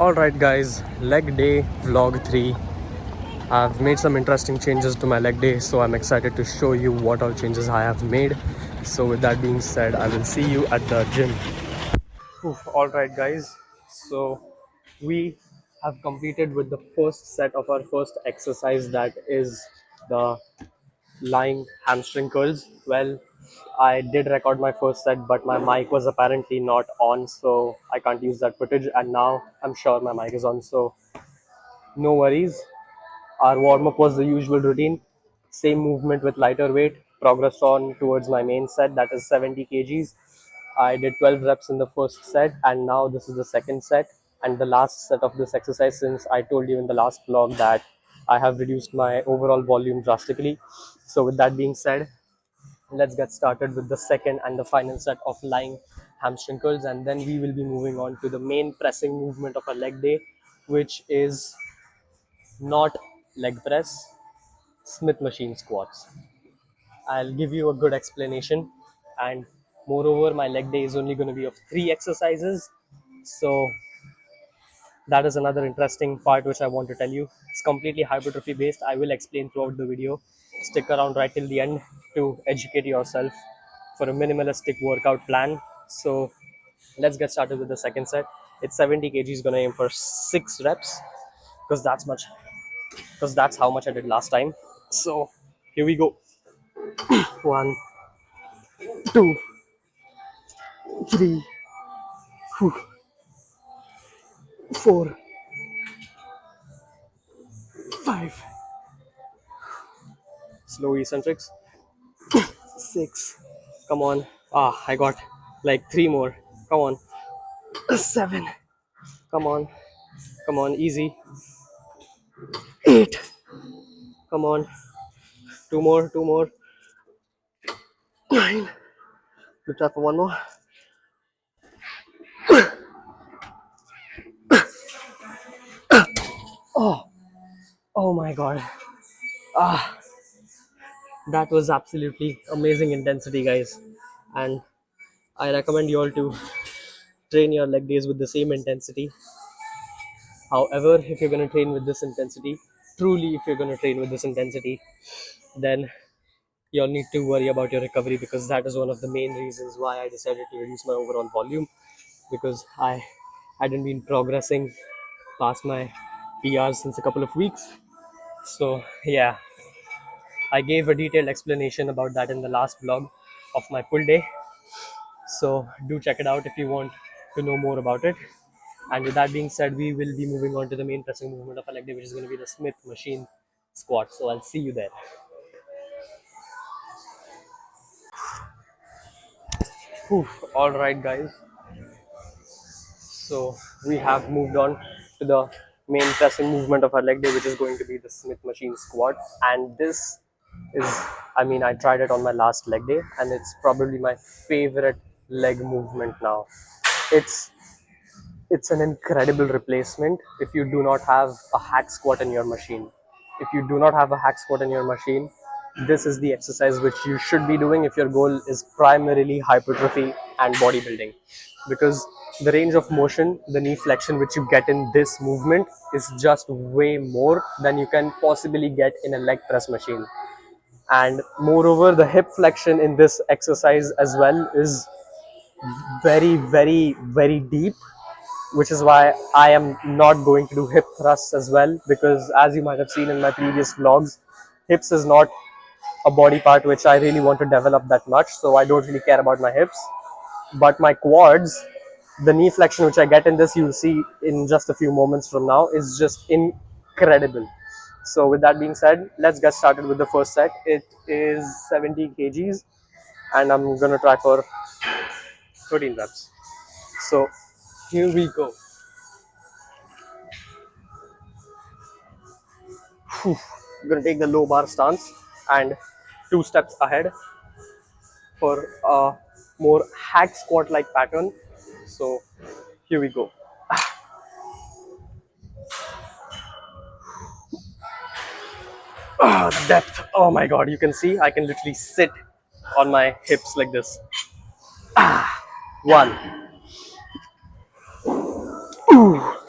Alright guys, leg day vlog 3. I've made some interesting changes to my leg day, so I'm excited to show you what all changes I have made. So with that being said, I will see you at the gym. Alright guys, so we have completed with the first set of our first exercise, that is the lying hamstring curls. Well, I did record my first set, but my mic was apparently not on, so I can't use that footage. And now I'm sure my mic is on, so no worries. Our warm up was the usual routine, same movement with lighter weight. Progressed on towards my main set, that is 70 kgs. I did 12 reps in the first set, and now this is the second set and the last set of this exercise, since I told you in the last vlog that I have reduced my overall volume drastically. So with that being said, let's get started with the second and the final set of lying hamstring curls, and then we will be moving on to the main pressing movement of a leg day, which is not leg press, Smith machine squats. I'll give you a good explanation, and moreover, my leg day is only going to be of 3 exercises, so that is another interesting part which I want to tell you. It's completely hypertrophy based. I will explain throughout the video. Stick around right till the end to educate yourself for a minimalistic workout plan. So let's get started with the second set. It's 70 kgs, gonna aim for 6 reps because that's how much I did last time. So here we go. 1, 2, 3, 4, 5. Slow eccentrics. 6. Come on. I got like 3 more. Come on. 7. Come on. Come on. Easy. 8. Come on. 2 more. 2 more. 9. Good try for 1 more. Oh. Oh my god. Ah. That was absolutely amazing intensity, guys. And I recommend you all to train your leg days with the same intensity. However, if you're going to train with this intensity, truly, if you're going to train with this intensity, then you'll need to worry about your recovery, because that is one of the main reasons why I decided to reduce my overall volume, because I hadn't been progressing past my PR since a couple of weeks. So, yeah, I gave a detailed explanation about that in the last vlog of my pull day. So, do check it out if you want to know more about it. And with that being said, we will be moving on to the main pressing movement of a leg day, which is going to be the Smith machine squat. So I'll see you there. All right, guys. So we have moved on to the main pressing movement of our leg day, which is going to be the Smith machine squat. And this is, I tried it on my last leg day, and it's probably my favorite leg movement now. It's it's an incredible replacement if you do not have a hack squat in your machine. If you do not have a hack squat in your machine, this is the exercise which you should be doing if your goal is primarily hypertrophy and bodybuilding, because the range of motion, the knee flexion which you get in this movement is just way more than you can possibly get in a leg press machine. And moreover, the hip flexion in this exercise as well is very, very, very deep, which is why I am not going to do hip thrusts as well, because as you might have seen in my previous vlogs, hips is not a body part which I really want to develop that much, so I don't really care about my hips. But my quads, the knee flexion which I get in this, you'll see in just a few moments from now, is just incredible. So with that being said, let's get started with the first set. It is 70 kgs and I'm gonna try for 13 reps. So here we go. I'm gonna take the low bar stance and 2 steps ahead for a more hack squat like pattern. So here we go. Depth. Oh my god, you can see I can literally sit on my hips like this. 1,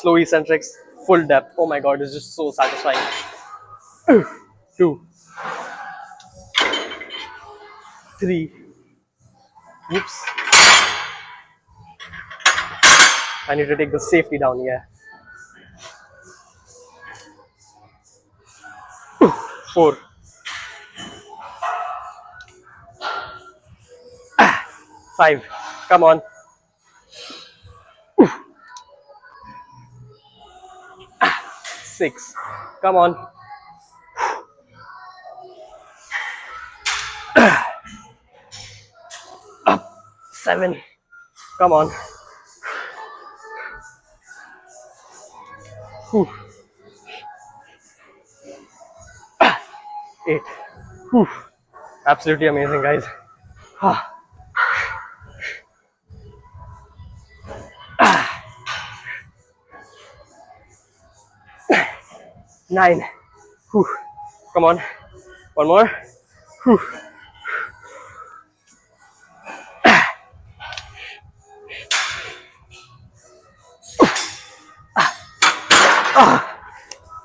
slow eccentrics, full depth. Oh my god, it's just so satisfying. 2, 3. Oops. I need to take the safety down here. 4. 5. Come on. 6. Come on. 7. Come on. 8. Absolutely amazing, guys. 9. Come on. One more.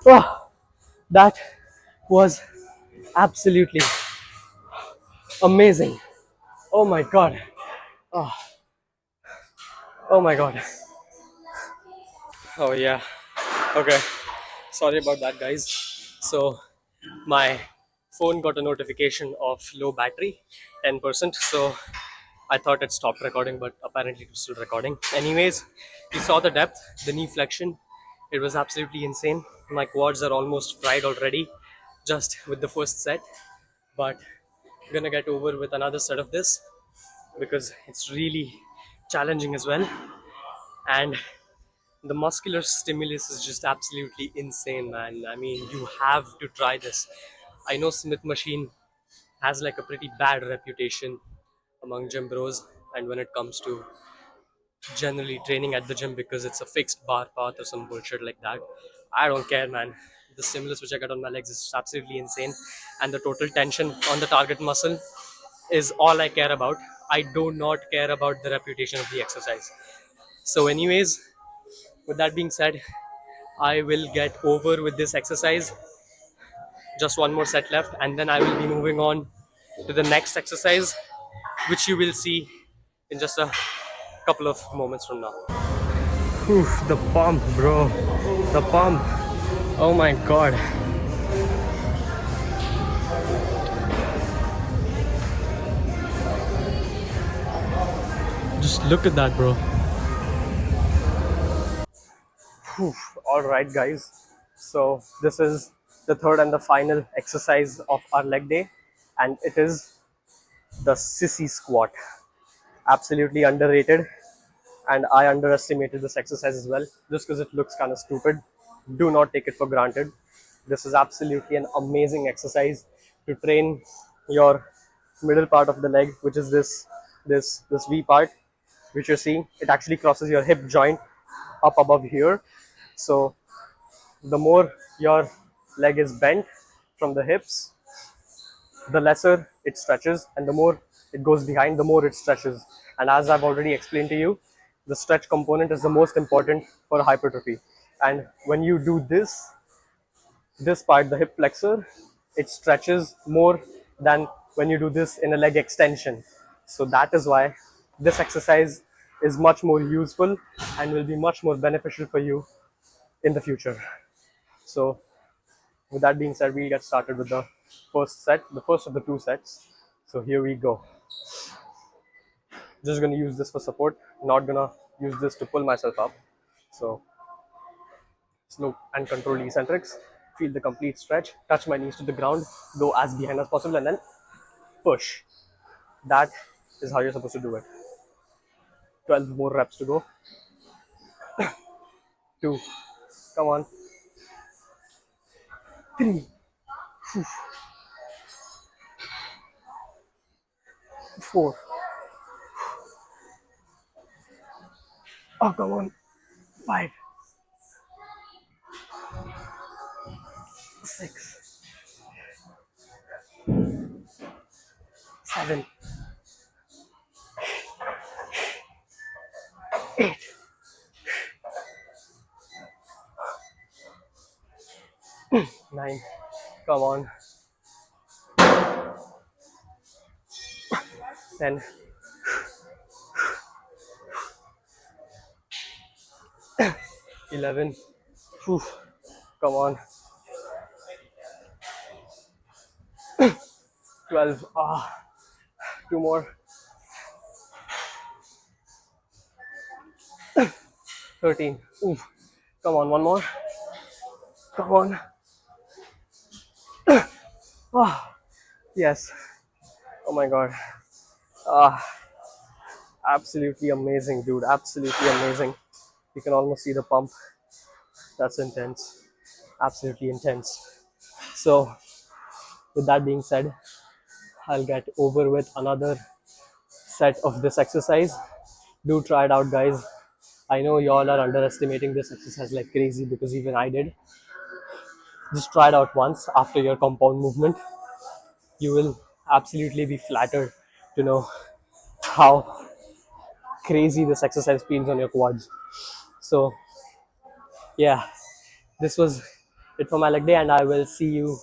'Oh, that was absolutely amazing. Oh my god. Oh, oh my god. Oh yeah. Okay. Sorry about that, guys. So my phone got a notification of low battery, 10%. So I thought it stopped recording, but apparently it was still recording. Anyways, you saw the depth, the knee flexion. It was absolutely insane. My quads are almost fried already, just with the first set. But I'm gonna get over with another set of this because it's really challenging as well. And the muscular stimulus is just absolutely insane, man. I mean, you have to try this. I know Smith machine has like a pretty bad reputation among gym bros, and when it comes to generally training at the gym because it's a fixed bar path or some bullshit like that. I don't care, man. The stimulus which I get on my legs is absolutely insane, and the total tension on the target muscle is all I care about. I do not care about the reputation of the exercise. So, anyways, with that being said, I will get over with this exercise. Just one more set left, and then I will be moving on to the next exercise, which you will see in just a couple of moments from now. Oof, the pump, bro. The pump. Oh my god. Just look at that, bro. Alright, guys. So, this is the third and the final exercise of our leg day, and it is the Sissy Squat. Absolutely underrated, and I underestimated this exercise as well just because it looks kind of stupid. Do not take it for granted. This is absolutely an amazing exercise to train your middle part of the leg, which is this V part, which you see. It actually crosses your hip joint up above here. So the more your leg is bent from the hips, the lesser it stretches, and the more it goes behind, the more it stretches. And as I've already explained to you, the stretch component is the most important for hypertrophy. And when you do this part, the hip flexor, it stretches more than when you do this in a leg extension. So that is why this exercise is much more useful and will be much more beneficial for you in the future. So with that being said, we get started with the first set, the first of the 2 sets. So here we go. Just gonna use this for support, not gonna use this to pull myself up. So slow and controlled eccentrics, feel the complete stretch, touch my knees to the ground, go as behind as possible, and then push. That is how you're supposed to do it. 12 more reps to go. 2, come on. 3, 4, oh come on, 5, 6, 7, 8, 9. Come on. 10. 11. Whew. Come on. 12. 2 more. 13. Ooh. Come on, one more. Come on. Yes. Oh my god. Ah, absolutely amazing, dude. Absolutely amazing. You can almost see the pump. That's intense. Absolutely intense. So, with that being said, I'll get over with another set of this exercise. Do try it out, guys. I know y'all are underestimating this exercise like crazy because even I did. Just try it out once after your compound movement. You will absolutely be flattered to know how crazy this exercise feels on your quads. So, yeah, this was it for my leg day, and I will see you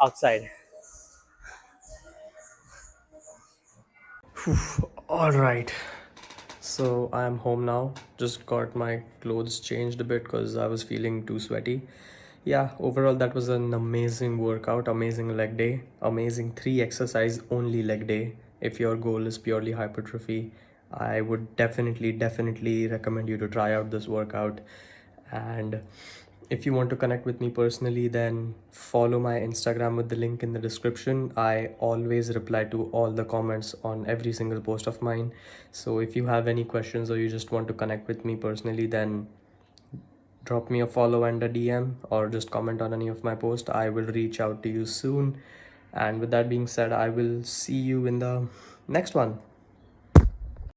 outside. All right. So I am home now. Just got my clothes changed a bit because I was feeling too sweaty. Yeah, overall, that was an amazing workout, amazing leg day, amazing 3 exercise only leg day. If your goal is purely hypertrophy, I would definitely recommend you to try out this workout. And if you want to connect with me personally, then follow my Instagram with the link in the description. I always reply to all the comments on every single post of mine. So if you have any questions or you just want to connect with me personally, then drop me a follow and a DM or just comment on any of my posts. I will reach out to you soon. And with that being said, I will see you in the next one.